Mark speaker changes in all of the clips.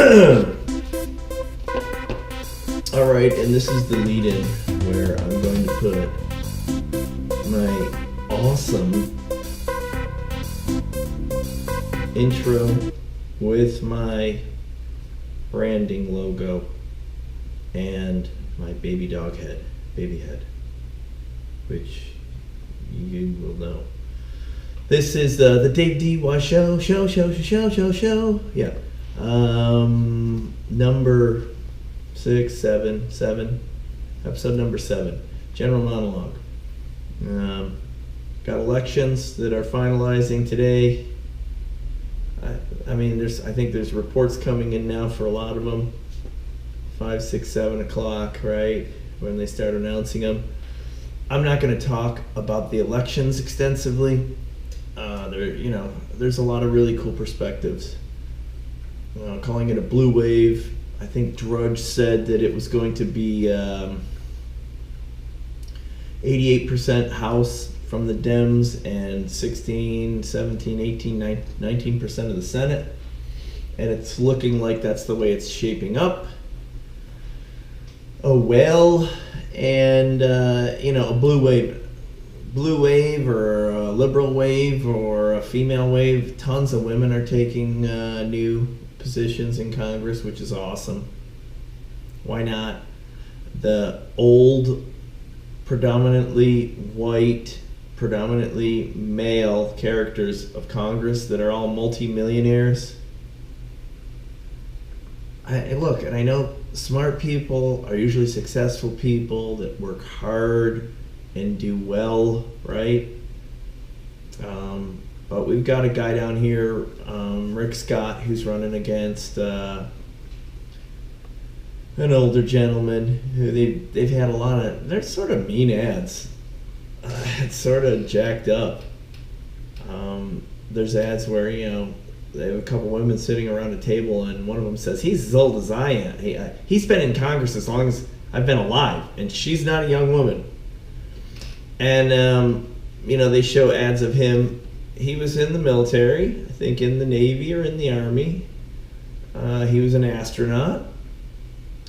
Speaker 1: All right, and this is the lead-in where I'm going to put my awesome intro with my branding logo and my baby head, which you will know. This is the Dave D.Y. show. Yeah. Number 7, episode number 7, General Monologue. Got elections that are finalizing today. I think there's reports coming in now for a lot of them. 5, 6, 7 o'clock, right, when they start announcing them. I'm not going to talk about the elections extensively. There's a lot of really cool perspectives. Calling it a blue wave. I think Drudge said that it was going to be 88% House from the Dems and 16, 17, 18, 19% of the Senate. And it's looking like that's the way it's shaping up. Oh well, and a blue wave or a liberal wave or a female wave. Tons of women are taking new positions in Congress, which is awesome. Why not? The old, predominantly white, predominantly male characters of Congress that are all multimillionaires. I know smart people are usually successful people that work hard and do well, right? But we've got a guy down here, Rick Scott, who's running against an older gentleman who they've had a lot of, they're sort of mean ads. It's sort of jacked up. There's ads where, they have a couple women sitting around a table and one of them says, he's as old as I am. He's been in Congress as long as I've been alive, and she's not a young woman. And, they show ads of him. He was in the military, I think in the Navy or in the Army. He was an astronaut.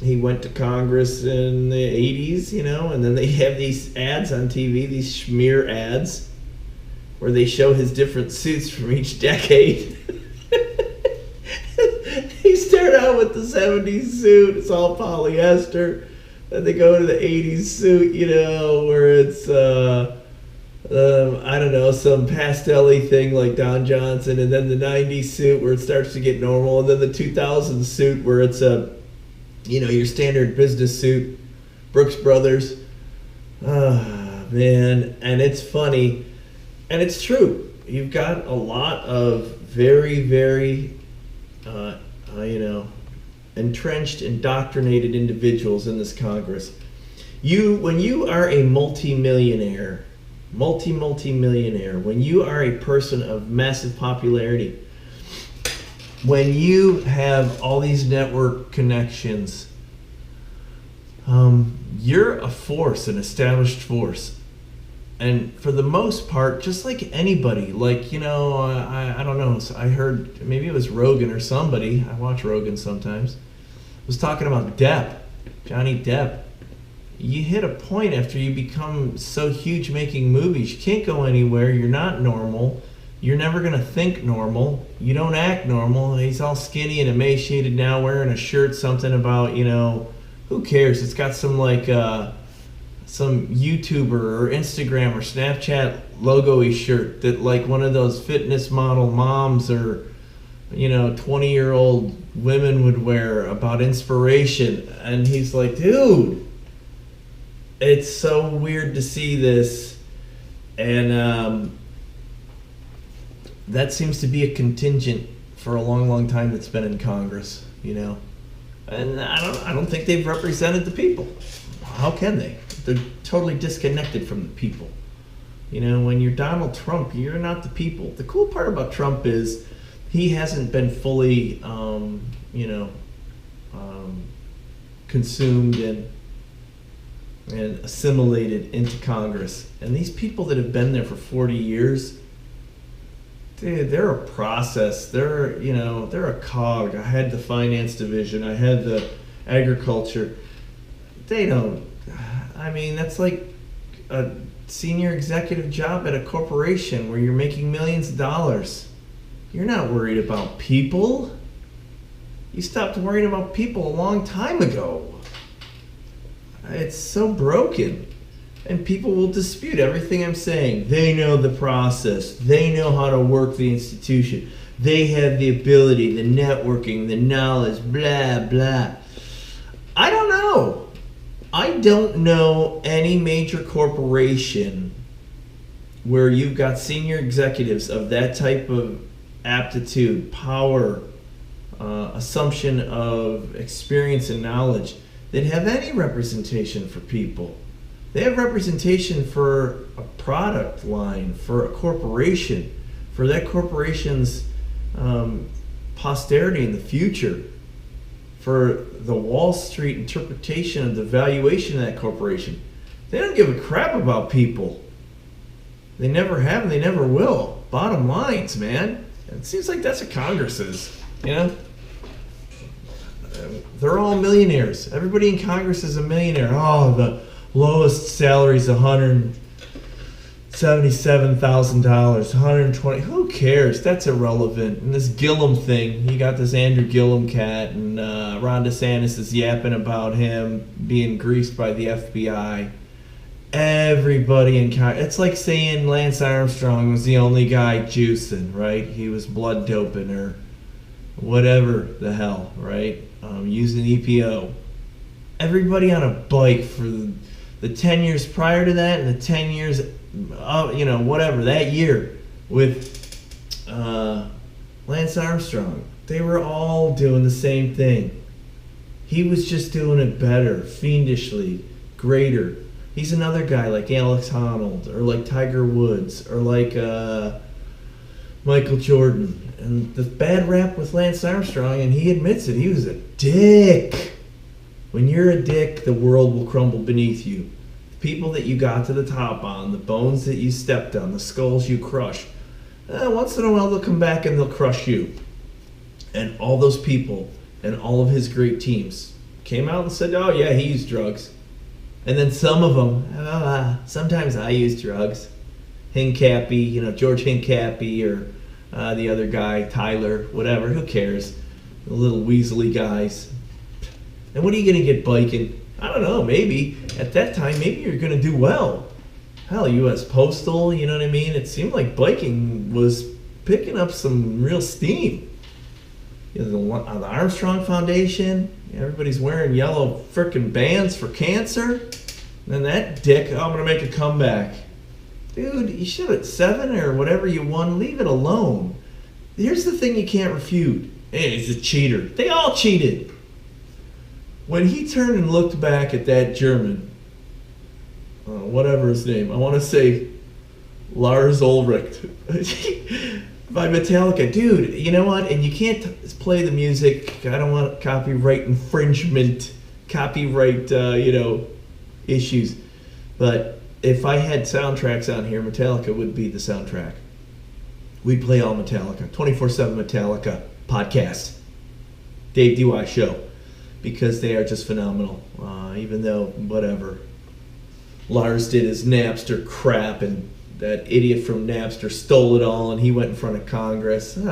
Speaker 1: He went to Congress in the 80s, and then they have these ads on TV, these schmear ads, where they show his different suits from each decade. He started out with the 70s suit, it's all polyester. Then they go to the 80s suit, where it's, some pastel-y thing like Don Johnson, and then the 90s suit where it starts to get normal, and then the 2000s suit where it's your standard business suit, Brooks Brothers. Man, and it's funny, and it's true. You've got a lot of very, very, entrenched, indoctrinated individuals in this Congress. When you are a multi-millionaire, when you are a person of massive popularity, when you have all these network connections, you're a force, an established force. And for the most part, just like anybody, I don't know, I heard, maybe it was Rogan or somebody, I watch Rogan sometimes, was talking about Johnny Depp. You hit a point after you become so huge making movies, you can't go anywhere, you're not normal, you're never going to think normal, you don't act normal. He's all skinny and emaciated now, wearing a shirt, something about, who cares? It's got some some YouTuber or Instagram or Snapchat logo-y shirt that one of those fitness model moms or 20-year-old women would wear about inspiration. And he's like, dude, it's so weird to see this. And that seems to be a contingent for a long, long time that's been in Congress, And I don't think they've represented the people. How can they? They're totally disconnected from the people. When you're Donald Trump, you're not the people. The cool part about Trump is he hasn't been fully, consumed and assimilated into Congress. And these people that have been there for 40 years, Dude, they're a process. They're a cog. I had the finance division. I had the agriculture. They don't. I mean, that's like a senior executive job at a corporation where you're making millions of dollars. You're not worried about people. You stopped worrying about people a long time ago. It's so broken. And people will dispute everything I'm saying. They know the process. They know how to work the institution. They have the ability, the networking, the knowledge, blah, blah. I don't know. I don't know any major corporation where you've got senior executives of that type of aptitude, power, assumption of experience and knowledge that have any representation for people. They have representation for a product line, for a corporation, for that corporation's posterity in the future, for the Wall Street interpretation of the valuation of that corporation. They don't give a crap about people. They never have and they never will. Bottom lines, man. It seems like that's what Congress is, you know? They're all millionaires. Everybody in Congress is a millionaire. Oh, the lowest salary is $177,000, 120. Who cares? That's irrelevant. And this Gillum thing, you got this Andrew Gillum cat, and Ron DeSantis is yapping about him being greased by the FBI. Everybody in Congress, it's like saying Lance Armstrong was the only guy juicing, right? He was blood doping or whatever the hell, right? Using EPO. Everybody on a bike for the 10 years prior to that and the 10 years, whatever, that year with Lance Armstrong. They were all doing the same thing. He was just doing it better, fiendishly, greater. He's another guy like Alex Honnold or like Tiger Woods or like Michael Jordan. And the bad rap with Lance Armstrong, and he admits it, he was a dick. When you're a dick, the world will crumble beneath you. The people that you got to the top on, the bones that you stepped on, the skulls you crushed, once in a while they'll come back and they'll crush you. And all those people and all of his great teams came out and said, oh yeah, he used drugs. And then some of them, sometimes I use drugs. Hincapie, George Hincapie or the other guy, Tyler, whatever, who cares? The little weaselly guys. And what are you going to get biking? I don't know, maybe. At that time, maybe you're going to do well. Hell, U.S. Postal, you know what I mean? It seemed like biking was picking up some real steam. The Armstrong Foundation, everybody's wearing yellow frickin' bands for cancer. And then that dick, I'm going to make a comeback. Dude, you should at 7 or whatever you won, leave it alone. Here's the thing you can't refute. Hey, he's a cheater. They all cheated. When he turned and looked back at that German, whatever his name, I want to say Lars Ulrich by Metallica. Dude, you know what? And you can't play the music. I don't want copyright infringement, copyright, issues. But if I had soundtracks on here, Metallica would be the soundtrack. We'd play all Metallica. 24/7 Metallica podcast. Dave DY show. Because they are just phenomenal. Even though, whatever, Lars did his Napster crap and that idiot from Napster stole it all and he went in front of Congress. And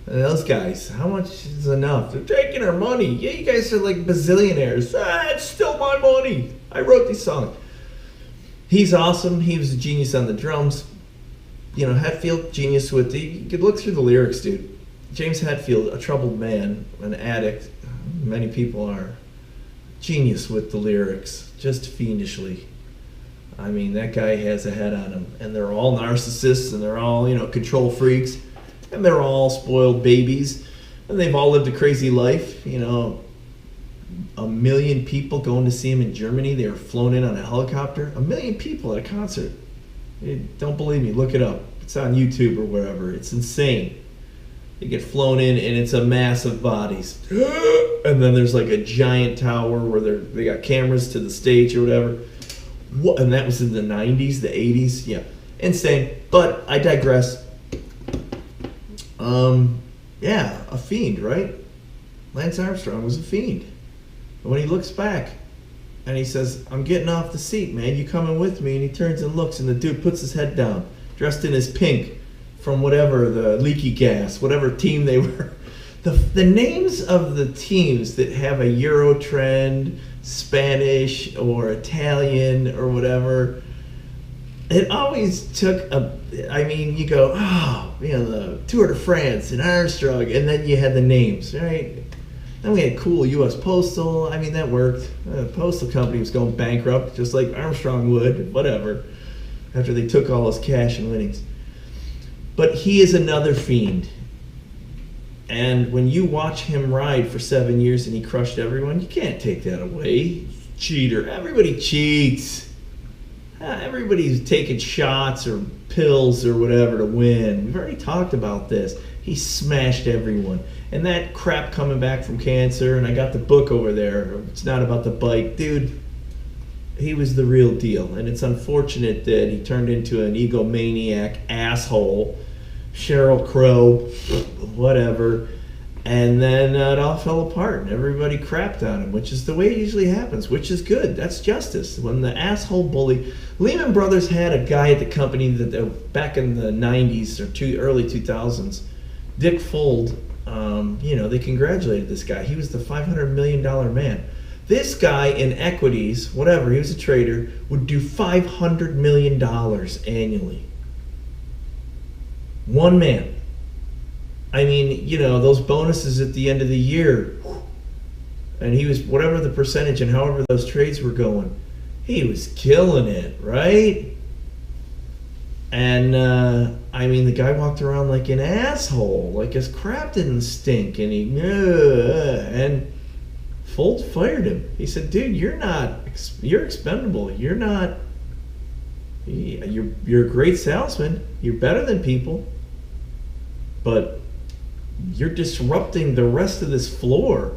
Speaker 1: those guys, how much is enough? They're taking our money. Yeah, you guys are like bazillionaires. It's still my money. I wrote these songs. He's awesome. He was a genius on the drums. Hetfield, genius with you could look through the lyrics, dude. James Hetfield, a troubled man, an addict. Many people are. Genius with the lyrics, just fiendishly. I mean, that guy has a head on him. And they're all narcissists, and they're all, control freaks. And they're all spoiled babies. And they've all lived a crazy life. 1 million people going to see him in Germany. They were flown in on a helicopter. 1 million people at a concert. Don't believe me, look it up. It's on YouTube or wherever. It's insane. They get flown in, and it's a mass of bodies. And then there's like a giant tower where they got cameras to the stage or whatever. And that was in the 90s, the 80s. Yeah, insane. But I digress. Yeah, a fiend, right? Lance Armstrong was a fiend. And when he looks back and he says, I'm getting off the seat, man, you coming with me? And he turns and looks, and the dude puts his head down, dressed in his pink from whatever, the leaky gas, whatever team they were. The names of the teams that have a Euro trend, Spanish or Italian or whatever, it always took you go, the Tour de France and Armstrong, and then you had the names, right? Then we had cool U.S. Postal. I mean, that worked. The postal company was going bankrupt, just like Armstrong would, whatever, after they took all his cash and winnings. But he is another fiend. And when you watch him ride for 7 years and he crushed everyone, you can't take that away. Cheater. Everybody cheats. Everybody's taking shots or pills or whatever to win. We've already talked about this. He smashed everyone. And that crap coming back from cancer, and I got the book over there. It's not about the bike. Dude, he was the real deal. And it's unfortunate that he turned into an egomaniac asshole. Sheryl Crow, whatever. And then it all fell apart, and everybody crapped on him, which is the way it usually happens, which is good. That's justice. When the asshole bully... Lehman Brothers had a guy at the company that back in the 90s or early 2000s, Dick Fuld, they congratulated this guy. He was the $500 million man. This guy in equities, whatever, he was a trader, would do $500 million annually. One man. I mean, those bonuses at the end of the year, and he was, whatever the percentage and however those trades were going, he was killing it, right? And, the guy walked around like an asshole, like his crap didn't stink, and and Fultz fired him. He said, dude, you're expendable. You're a great salesman. You're better than people, but you're disrupting the rest of this floor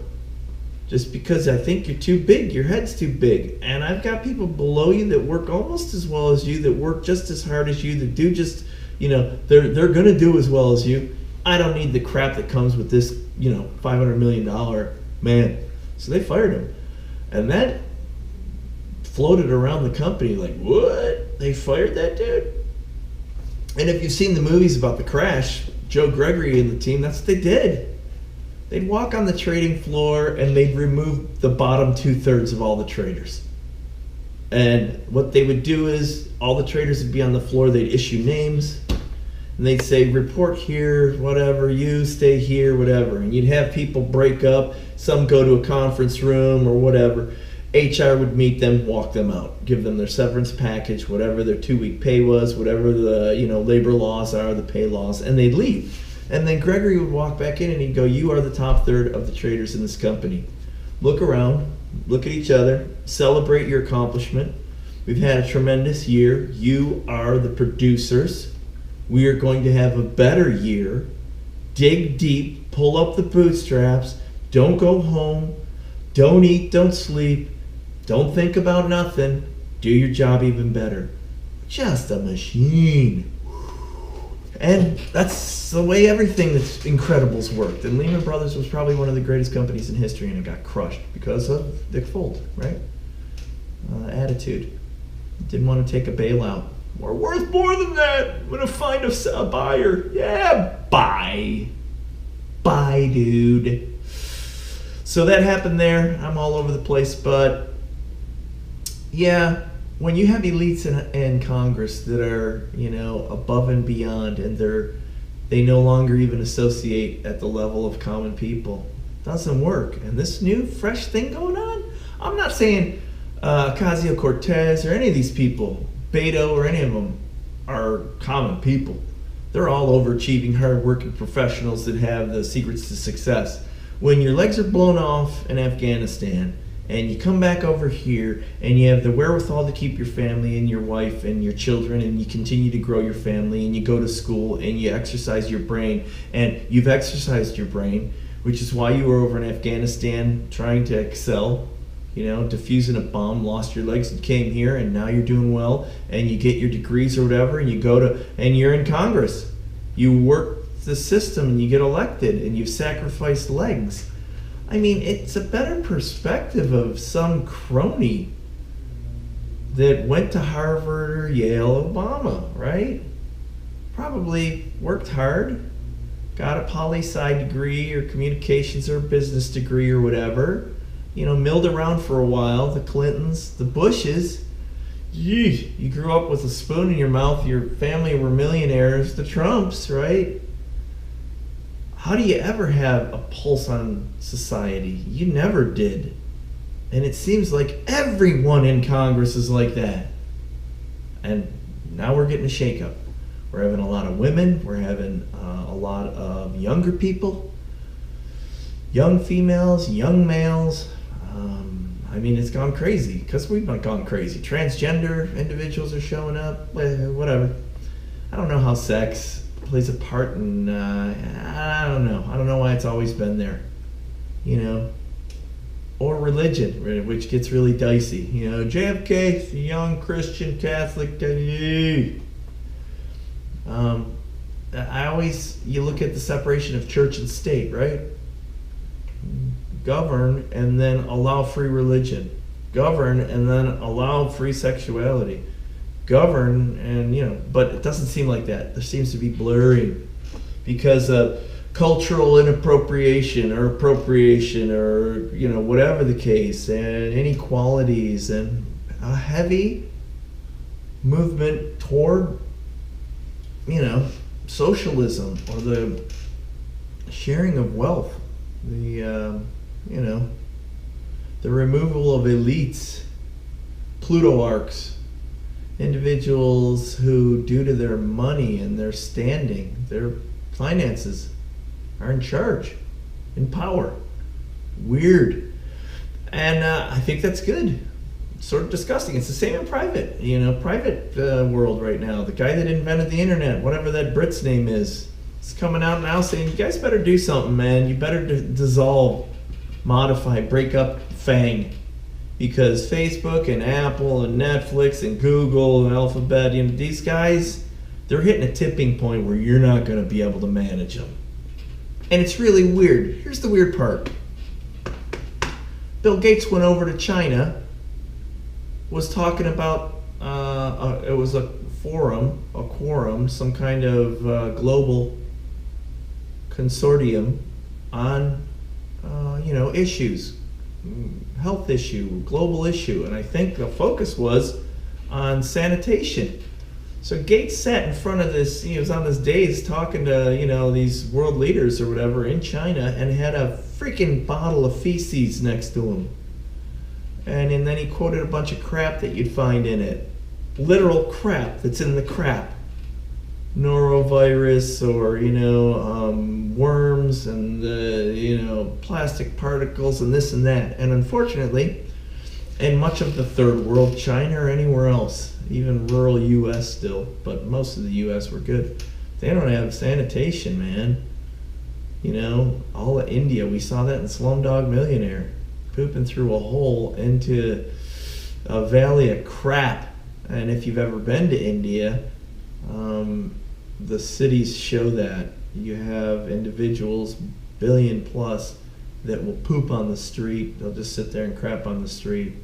Speaker 1: just because I think you're too big. Your head's too big. And I've got people below you that work almost as well as you, that work just as hard as you, that do just, they're going to do as well as you. I don't need the crap that comes with this, $500 million man. So they fired him. And that floated around the company like, what? They fired that dude? And if you've seen the movies about the crash, Joe Gregory and the team, that's what they did. They'd walk on the trading floor and they'd remove the bottom 2/3 of all the traders. And what they would do is all the traders would be on the floor, they'd issue names, and they'd say, report here, whatever, you stay here, whatever. And you'd have people break up, some go to a conference room or whatever. HR would meet them, walk them out, give them their severance package, whatever their 2-week pay was, whatever the labor laws are, the pay laws, and they'd leave. And then Gregory would walk back in and he'd go, you are the top third of the traders in this company. Look around, look at each other, celebrate your accomplishment. We've had a tremendous year. You are the producers. We are going to have a better year. Dig deep, pull up the bootstraps, don't go home, don't eat, don't sleep, don't think about nothing. Do your job even better. Just a machine. And that's the way everything that's Incredibles worked. And Lehman Brothers was probably one of the greatest companies in history, and it got crushed because of Dick Fuld, right? Attitude. Didn't want to take a bailout. We're worth more than that. I'm going to find a buyer. Yeah, buy. Buy, dude. So that happened there. I'm all over the place, but yeah, when you have elites in Congress that are, above and beyond, and they no longer even associate at the level of common people, it doesn't work. And this new, fresh thing going on, I'm not saying Ocasio-Cortez or any of these people, Beto or any of them, are common people. They're all overachieving, hard-working professionals that have the secrets to success. When your legs are blown off in Afghanistan, and you come back over here and you have the wherewithal to keep your family and your wife and your children, and you continue to grow your family, and you go to school and you exercise your brain, and you've exercised your brain, which is why you were over in Afghanistan trying to excel, defusing a bomb, lost your legs and came here, and now you're doing well, and you get your degrees or whatever, and you go to, and you're in Congress. You work the system and you get elected and you've sacrificed legs. I mean, it's a better perspective of some crony that went to Harvard or Yale, Obama, right? Probably worked hard, got a poli-sci degree or communications or business degree or whatever, milled around for a while. The Clintons, the Bushes, you grew up with a spoon in your mouth, your family were millionaires. The Trumps, right? How do you ever have a pulse on society? You never did. And it seems like everyone in Congress is like that. And now we're getting a shakeup. We're having a lot of women. We're having a lot of younger people, young females, young males. I mean, it's gone crazy because we've not gone crazy. Transgender individuals are showing up, whatever. I don't know how sex plays a part in, I don't know. I don't know why it's always been there, Or religion, which gets really dicey. JFK, the young Christian Catholic. You look at the separation of church and state, right? Govern and then allow free religion. Govern and then allow free sexuality. Govern and, but it doesn't seem like that. There seems to be blurring because of cultural inappropriation or appropriation or, whatever the case, and inequalities and a heavy movement toward, socialism or the sharing of wealth, the removal of elites, Plutoarchs, individuals who, due to their money and their standing, their finances, are in charge, in power. Weird. And I think that's good. Sort of disgusting. It's the same in private, private world right now. The guy that invented the internet, whatever that Brit's name is coming out now saying, you guys better do something, man. You better dissolve, modify, break up FANG. Because Facebook and Apple and Netflix and Google and Alphabet, these guys, they're hitting a tipping point where you're not going to be able to manage them. And it's really weird. Here's the weird part. Bill Gates went over to China, was talking about, it was a quorum, some kind of global consortium on, issues, health issue, global issue. And I think the focus was on sanitation. So Gates sat in front of this, he was on this dais talking to, these world leaders or whatever in China and had a freaking bottle of feces next to him. And then he quoted a bunch of crap that you'd find in it. Literal crap that's in the crap. Norovirus or, worms and, plastic particles and this and that. And unfortunately, in much of the third world, China or anywhere else, even rural U.S. still, but most of the U.S. were good. They don't have sanitation, man. All of India, we saw that in Slumdog Millionaire. Pooping through a hole into a valley of crap. And if you've ever been to India, the cities show that. You have individuals, billion plus, that will poop on the street. They'll just sit there and crap on the street.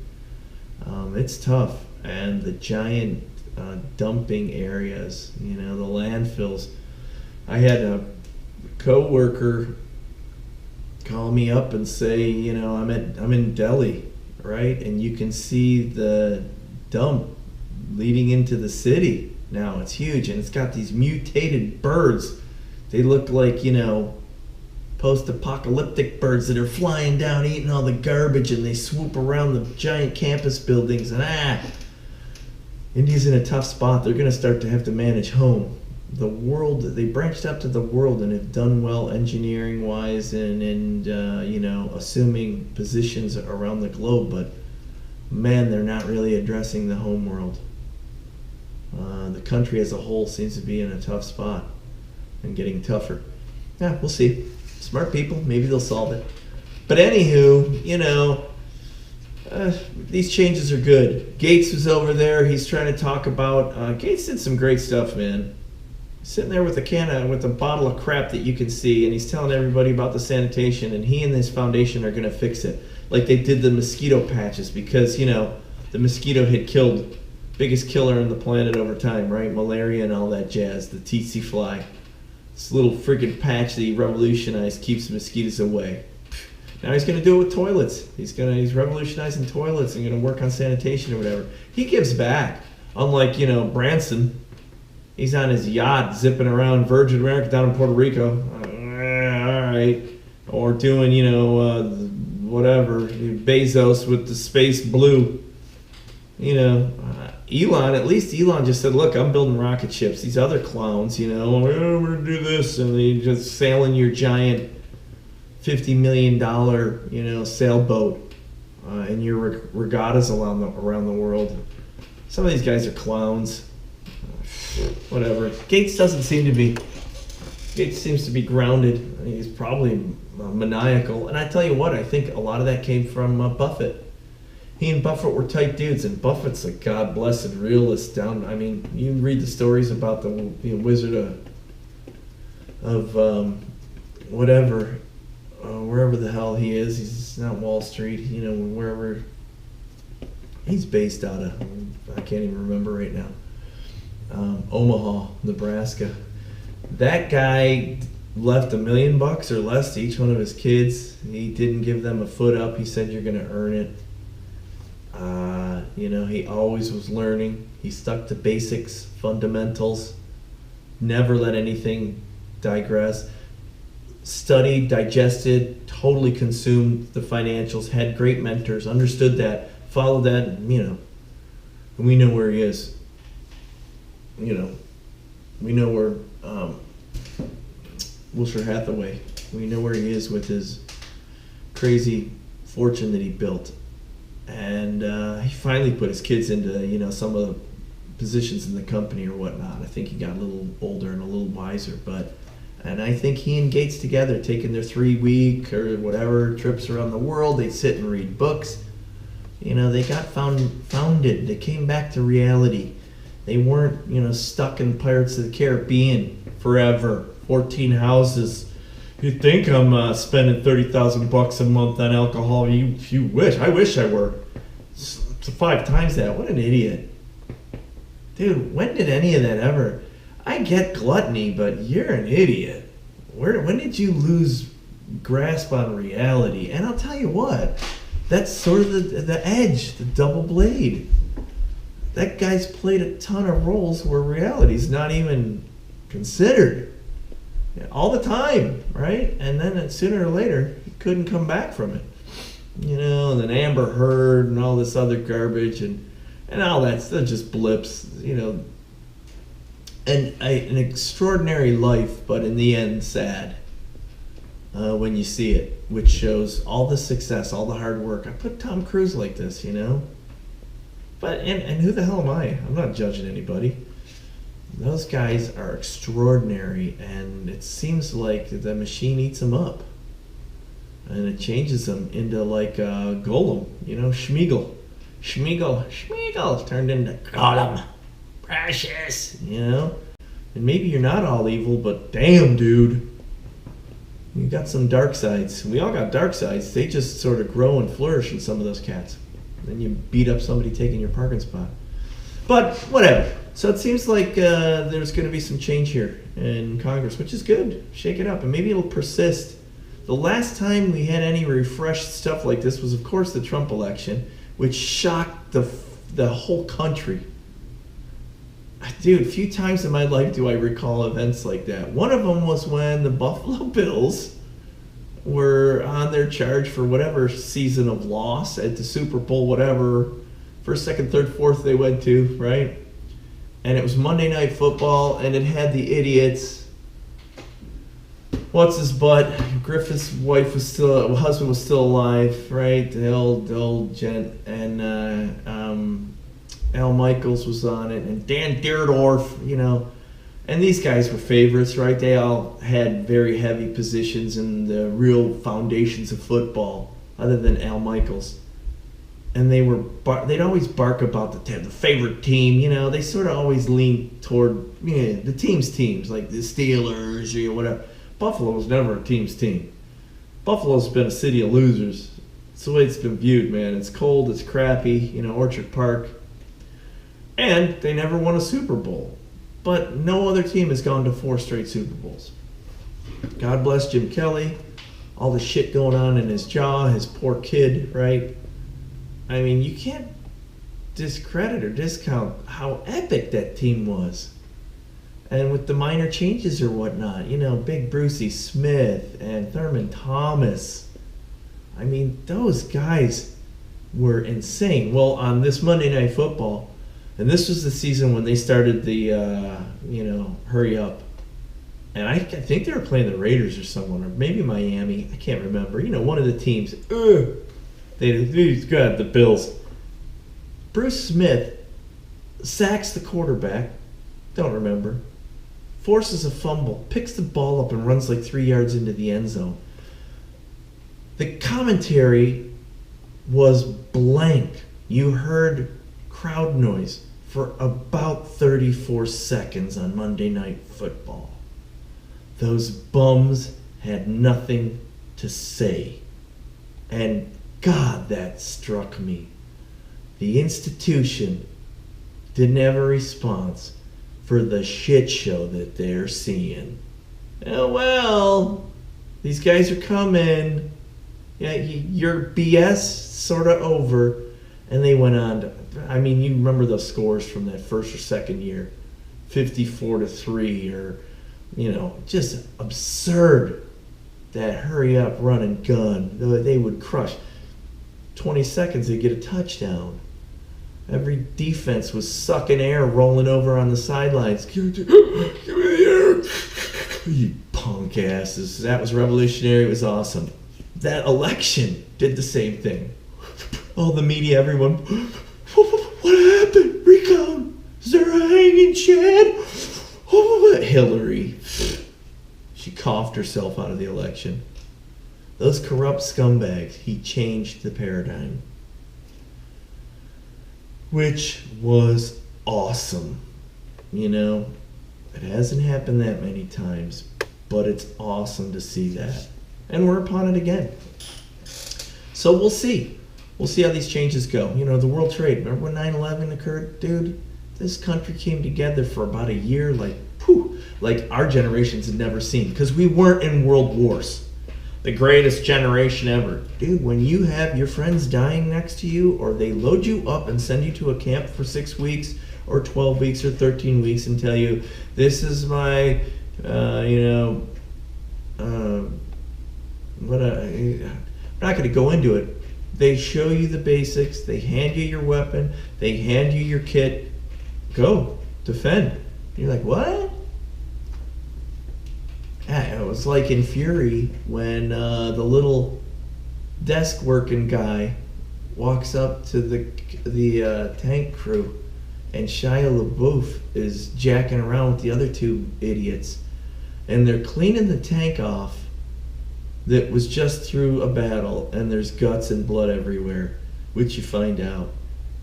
Speaker 1: It's tough. And the giant dumping areas, the landfills. I had a co-worker call me up and say, I'm in Delhi, right? And you can see the dump leading into the city now. It's huge, and it's got these mutated birds. They look like, post-apocalyptic birds that are flying down, eating all the garbage, and they swoop around the giant campus buildings. And India's in a tough spot. They're going to start to have to manage home. The world, they branched out to the world and have done well engineering wise and assuming positions around the globe, but man, they're not really addressing the home world. The country as a whole seems to be in a tough spot and getting tougher. Yeah, we'll see. Smart people, maybe they'll solve it. But anywho, these changes are good. Gates was over there. He's trying to talk about, Gates did some great stuff, man. sitting there with with a bottle of crap that you can see, and he's telling everybody about the sanitation, and he and his foundation are going to fix it, like they did the mosquito patches, because the mosquito had killed biggest killer on the planet over time, right? Malaria and all that jazz, the tsetse fly. This little freaking patch that he revolutionized keeps the mosquitoes away. Now he's going to do it with toilets. He's revolutionizing toilets and going to work on sanitation or whatever. He gives back. Unlike, Branson. He's on his yacht zipping around Virgin America down in Puerto Rico. All right. Or doing, whatever. Bezos with the space blue. Elon, at least Elon just said, look, I'm building rocket ships. These other clowns, we're going to do this. And they just sailing your giant $50 million, sailboat in your regattas around the world. Some of these guys are clowns. Whatever. Gates seems to be grounded. He's probably maniacal. And I tell you what, I think a lot of that came from Buffett. He and Buffett were tight dudes, and Buffett's a God-blessed realist down. I mean, you read the stories about the Wizard of whatever, wherever the hell he is. He's not Wall Street, wherever he's based out of. I can't even remember right now. Omaha, Nebraska. That guy left $1 million or less to each one of his kids. He didn't give them a foot up. He said, you're going to earn it. He always was learning. He stuck to basics, fundamentals, never let anything digress. Studied, digested, totally consumed the financials, had great mentors, understood that, followed that, and we know where he is. We know where Wilshire Hathaway, we know where he is with his crazy fortune that he built. And he finally put his kids into, some of the positions in the company or whatnot. I think he got a little older and a little wiser. And I think he and Gates together, taking their 3-week or whatever trips around the world, they'd sit and read books. They got founded. They came back to reality. They weren't, stuck in Pirates of the Caribbean forever. 14 houses. You think I'm spending $30,000 a month on alcohol? You wish. I wish I were. It's 5 times that. What an idiot, dude. When did any of that ever? I get gluttony, but you're an idiot. When did you lose grasp on reality? And I'll tell you what. That's sort of the edge, the double blade. That guy's played a ton of roles where reality's not even considered. All the time, right? And then sooner or later, he couldn't come back from it. And then Amber Heard and all this other garbage and all that's just blips, And an extraordinary life, but in the end, sad when you see it, which shows all the success, all the hard work. I put Tom Cruise like this, But, and who the hell am I? I'm not judging anybody. Those guys are extraordinary, and it seems like the machine eats them up. And it changes them into like a golem, Schmeagol. Schmeagol turned into Golem. Precious, And maybe you're not all evil, but damn, dude. You got some dark sides. We all got dark sides. They just sort of grow and flourish in some of those cats. Then you beat up somebody taking your parking spot. But whatever. So it seems like there's going to be some change here in Congress, which is good. Shake it up, and maybe it'll persist. The last time we had any refreshed stuff like this was, of course, the Trump election, which shocked the whole country. Dude, a few times in my life do I recall events like that. One of them was when the Buffalo Bills were on their charge for whatever season of loss at the Super Bowl, whatever, first, second, third, fourth they went to, right? And it was Monday Night Football, and it had the idiots. What's his butt? Griffith's husband was still alive, right? The old gent, and Al Michaels was on it, and Dan Dierdorf, and these guys were favorites, right? They all had very heavy positions in the real foundations of football, other than Al Michaels. and they'd always bark about the favorite team. They sort of always lean toward the teams like the Steelers or whatever. Buffalo was never a team's team. Buffalo's been a city of losers. It's the way it's been viewed, man. It's cold, it's crappy, Orchard Park. And they never won a Super Bowl. But no other team has gone to 4 straight Super Bowls. God bless Jim Kelly. All the shit going on in his jaw, his poor kid, right? I mean, you can't discredit or discount how epic that team was. And with the minor changes or whatnot, Big Brucey Smith and Thurman Thomas. I mean, those guys were insane. Well, on this Monday Night Football, and this was the season when they started the, hurry up. And I think they were playing the Raiders or someone, or maybe Miami. I can't remember. One of the teams. These got the Bills. Bruce Smith sacks the quarterback. Don't remember. Forces a fumble. Picks the ball up and runs like 3 yards into the end zone. The commentary was blank. You heard crowd noise for about 34 seconds on Monday Night Football. Those bums had nothing to say. And God, that struck me. The institution didn't have a response for the shit show that they're seeing. Oh, well, these guys are coming. Yeah, your BS sort of over. And they went on to, you remember those scores from that first or second year. 54-3 or, just absurd. That hurry up, run and gun. They would crush. 20 seconds, they'd get a touchdown. Every defense was sucking air, rolling over on the sidelines. Give me the air. You punk asses. That was revolutionary. It was awesome. That election did the same thing. All the media, everyone. What happened? Recount. Is there a hanging Chad? Hillary. She coughed herself out of the election. Those corrupt scumbags, he changed the paradigm. Which was awesome. It hasn't happened that many times, but it's awesome to see that. And we're upon it again. So we'll see. We'll see how these changes go. The World Trade. Remember when 9/11 occurred? Dude, this country came together for about a year like our generations had never seen. Because we weren't in world wars. The greatest generation ever. Dude, when you have your friends dying next to you, or they load you up and send you to a camp for 6 weeks, or 12 weeks, or 13 weeks, and tell you, this is my, I'm not going to go into it. They show you the basics. They hand you your weapon. They hand you your kit. Go. Defend. You're like, what? Yeah, it was like in Fury when the little desk working guy walks up to the tank crew, and Shia LaBeouf is jacking around with the other 2 idiots, and they're cleaning the tank off that was just through a battle, and there's guts and blood everywhere, which you find out.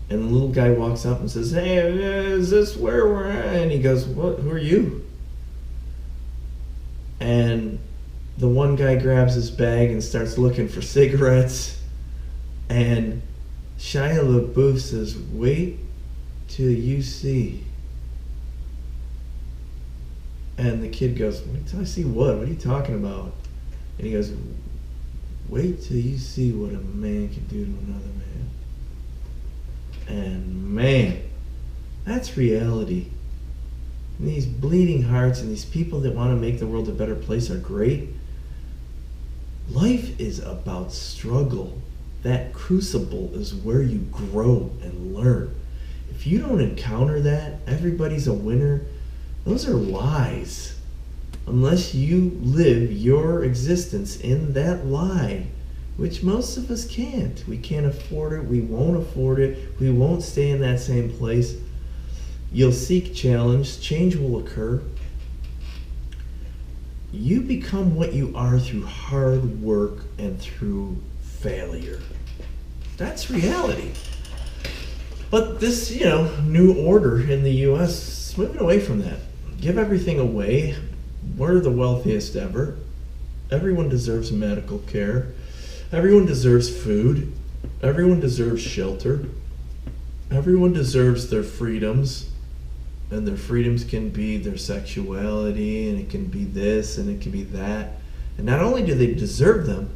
Speaker 1: And the little guy walks up and says, "Hey, is this where we're at?" And he goes, "What? Who are you?" And the one guy grabs his bag and starts looking for cigarettes. And Shia LaBeouf says, "Wait till you see." And the kid goes, "Wait till I see what? What are you talking about?" And he goes, "Wait till you see what a man can do to another man." And man, that's reality. And these bleeding hearts and these people that want to make the world a better place are great. Life is about struggle. That crucible is where you grow and learn. If you don't encounter that, everybody's a winner, those are lies. Unless you live your existence in that lie, which most of us can't. We can't afford it. We won't afford it. We won't stay in that same place. You'll seek challenge. Change will occur. You become what you are through hard work and through failure. That's reality. But this, new order in the U.S. is moving away from that. Give everything away. We're the wealthiest ever. Everyone deserves medical care. Everyone deserves food. Everyone deserves shelter. Everyone deserves their freedoms. And their freedoms can be their sexuality, and it can be this, and it can be that. And not only do they deserve them,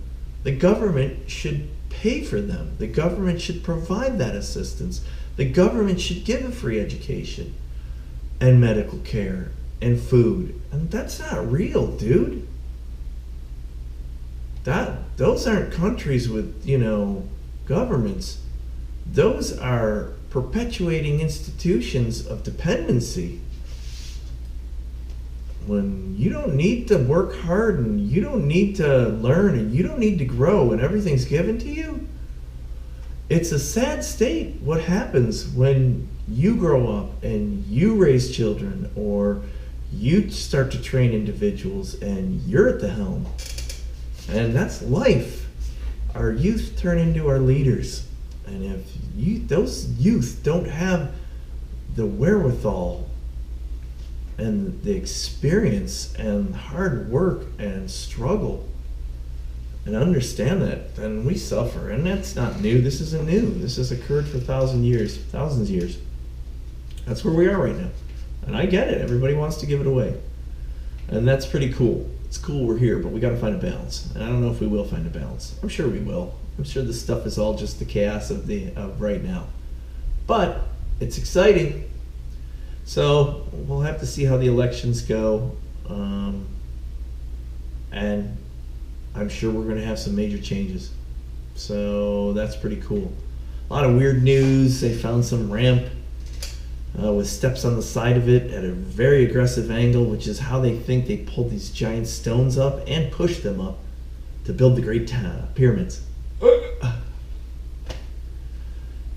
Speaker 1: the government should pay for them. The government should provide that assistance. The government should give a free education and medical care and food. And that's not real, dude. Those aren't countries with, governments. Those are perpetuating institutions of dependency. When you don't need to work hard, and you don't need to learn, and you don't need to grow, and everything's given to you, it's a sad state what happens when you grow up and you raise children, or you start to train individuals and you're at the helm. And that's life. Our youth turn into our leaders. And if those youth don't have the wherewithal and the experience and hard work and struggle and understand that, then we suffer. And that's not new. This isn't new. This has occurred for thousands of years. That's where we are right now. And I get it. Everybody wants to give it away. And that's pretty cool. It's cool we're here, but we got to find a balance. And I don't know if we will find a balance. I'm sure we will. I'm sure this stuff is all just the chaos of right now. But it's exciting. So we'll have to see how the elections go. And I'm sure we're going to have some major changes. So that's pretty cool. A lot of weird news. They found some ramp with steps on the side of it at a very aggressive angle, which is how they think they pulled these giant stones up and pushed them up to build the Great Pyramids.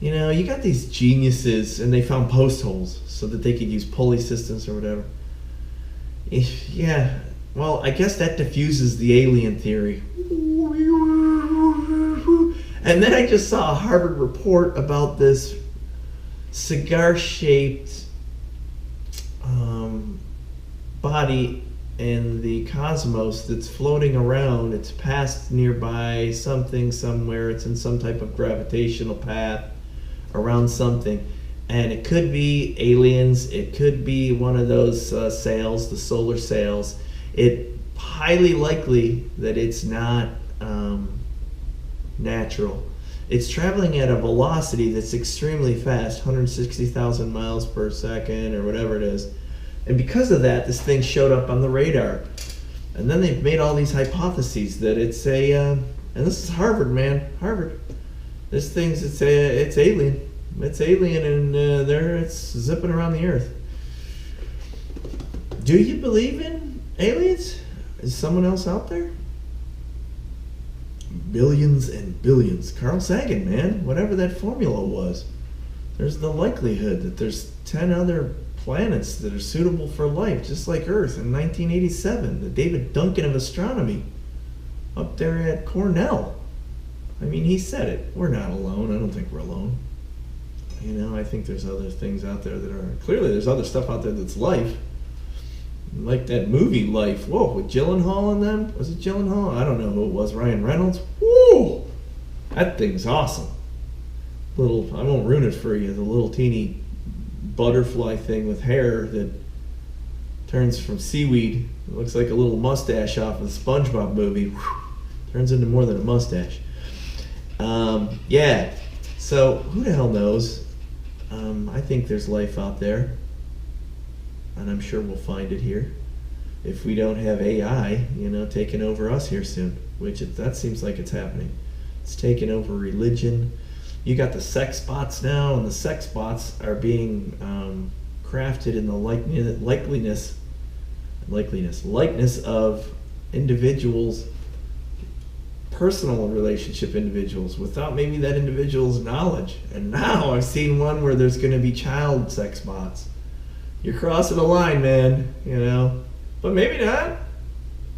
Speaker 1: You got these geniuses, and they found post holes so that they could use pulley systems or whatever. Yeah, well, I guess that diffuses the alien theory. And then I just saw a Harvard report about this cigar-shaped body in the cosmos that's floating around. It's passed nearby something somewhere. It's in some type of gravitational path around something. And it could be aliens. It could be one of those sails, the solar sails. It's highly likely that it's not natural. It's traveling at a velocity that's extremely fast, 160,000 miles per second or whatever it is. And because of that, this thing showed up on the radar. And then they've made all these hypotheses that it's and this is Harvard, man, Harvard. This thing's, it's alien. It's alien, and it's zipping around the earth. Do you believe in aliens? Is someone else out there? Billions and billions. Carl Sagan, man, whatever that formula was. There's the likelihood that there's 10 other planets that are suitable for life, just like Earth in 1987. The David Duncan of astronomy up there at Cornell. I mean, he said it. We're not alone. I don't think we're alone. I think there's other things out there that are... Clearly, there's other stuff out there that's life. Like that movie Life. Whoa, with Gyllenhaal in them? Was it Gyllenhaal? I don't know who it was. Ryan Reynolds? Woo! That thing's awesome. I won't ruin it for you. The little teeny butterfly thing with hair that turns from seaweed. It looks like a little mustache off of the SpongeBob movie. Whew. Turns into more than a mustache. Yeah. So, who the hell knows? I think there's life out there. And I'm sure we'll find it here. If we don't have AI, taking over us here soon. Which that seems like it's happening. It's taking over religion. You got the sex bots now, and the sex bots are being crafted in the likeness of individuals, personal relationship individuals, without maybe that individual's knowledge. And now I've seen one where there's going to be child sex bots. You're crossing a line, man, But maybe not.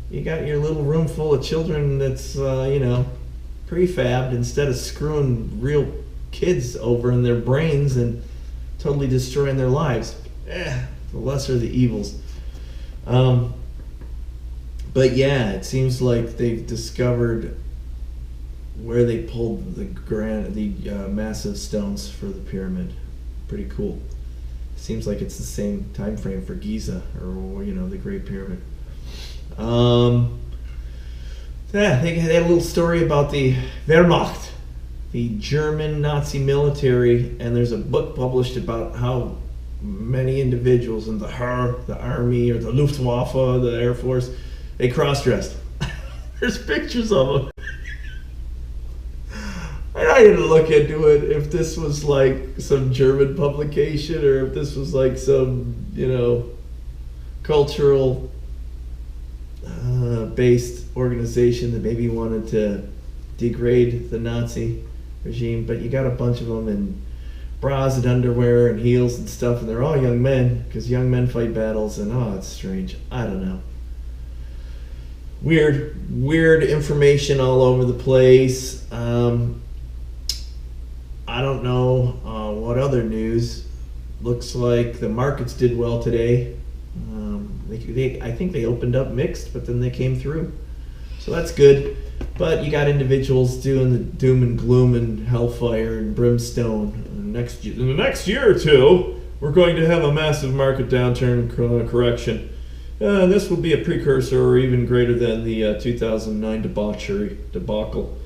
Speaker 1: You got your little room full of children that's, prefabbed instead of screwing real kids over in their brains and totally destroying their lives. The lesser of the evils. But yeah, it seems like they've discovered where they pulled the massive stones for the pyramid. Pretty cool. Seems like it's the same time frame for Giza, or the Great Pyramid. Yeah, they had a little story about the Wehrmacht, the German Nazi military, and there's a book published about how many individuals in the army, or the Luftwaffe, the Air Force, they cross-dressed. There's pictures of them. And I didn't look into it if this was like some German publication or if this was like some, cultural based organization that maybe wanted to degrade the Nazi regime. But you got a bunch of them in bras and underwear and heels and stuff, and they're all young men, because young men fight battles, and it's strange. I don't know. Weird information all over the place. I don't know what other news. Looks like the markets did well today. I think they opened up mixed, but then they came through. So that's good. But you got individuals doing the doom and gloom and hellfire and brimstone. In the next year or two, we're going to have a massive market downturn correction. This will be a precursor or even greater than the 2009 debacle.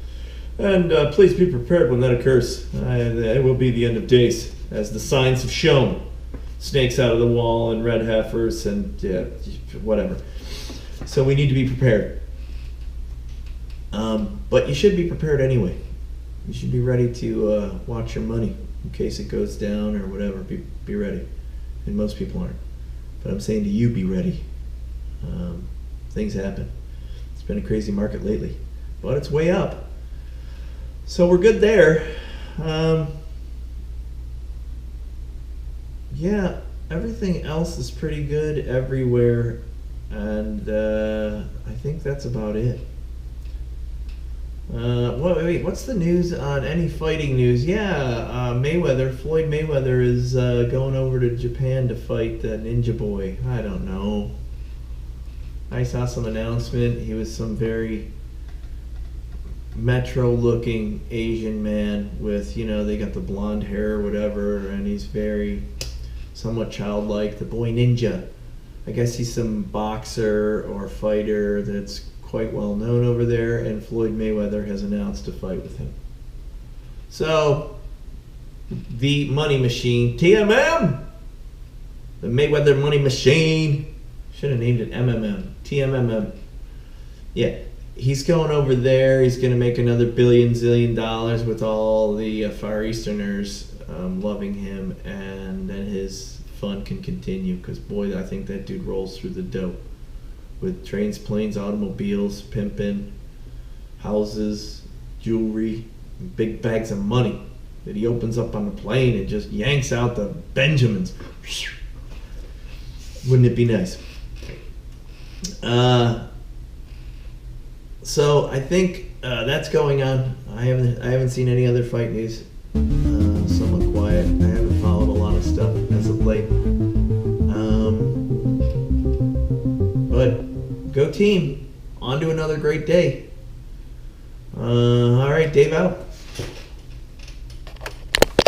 Speaker 1: And please be prepared when that occurs. It will be the end of days, as the signs have shown. Snakes out of the wall and red heifers and whatever. So we need to be prepared. But you should be prepared anyway. You should be ready to watch your money in case it goes down or whatever. Be ready. And most people aren't. But I'm saying to you, be ready. Things happen. It's been a crazy market lately, but it's way up. So we're good there. Yeah, everything else is pretty good everywhere, and I think that's about it. What's the news on any fighting news? Yeah, Floyd Mayweather is going over to Japan to fight Ninja Boy. I don't know. I saw some announcement. He was some very metro-looking Asian man with, they got the blonde hair or whatever, and he's very somewhat childlike. The boy ninja. I guess he's some boxer or fighter that's quite well known over there, and Floyd Mayweather has announced to fight with him. So, the money machine, TMM, the Mayweather money machine, should have named it MMM, TMMM. Yeah, he's going over there. He's going to make another zillion dollars with all the Far Easterners loving him, and then his fun can continue, because boy, I think that dude rolls through the dough with trains, planes, automobiles, pimping, houses, jewelry, and big bags of money that he opens up on the plane and just yanks out the Benjamins. Wouldn't it be nice? So I think that's going on. I haven't seen any other fight news. Somewhat quiet. I haven't followed a lot of stuff as of late. But go team. On to another great day. All right, Dave out.